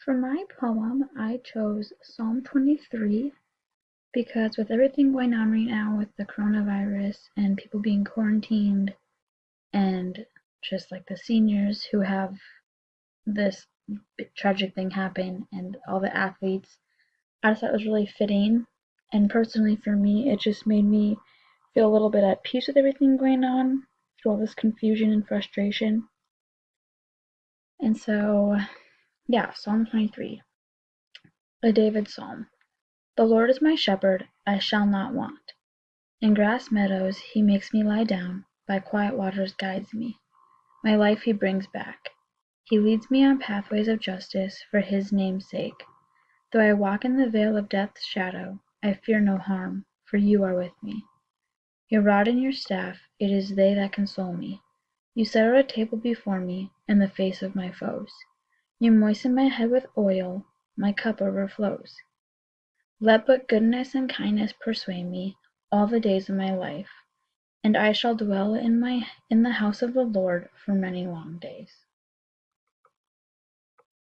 For my poem, I chose Psalm 23 because with everything going on right now with the coronavirus and people being quarantined and just like the seniors who have this tragic thing happen and all the athletes, I just thought it was really fitting. And personally for me, it just made me feel a little bit at peace with everything going on through all this confusion and frustration. And so, yeah, Psalm 23, a David psalm. The Lord is my shepherd, I shall not want. In grass meadows he makes me lie down, by quiet waters guides me. My life he brings back. He leads me on pathways of justice for his name's sake. Though I walk in the vale of death's shadow, I fear no harm, for you are with me. Your rod and your staff, it is they that console me. You set out a table before me in the face of my foes. You moisten my head with oil, my cup overflows. Let but goodness and kindness pursue me all the days of my life, and I shall dwell in the house of the Lord for many long days.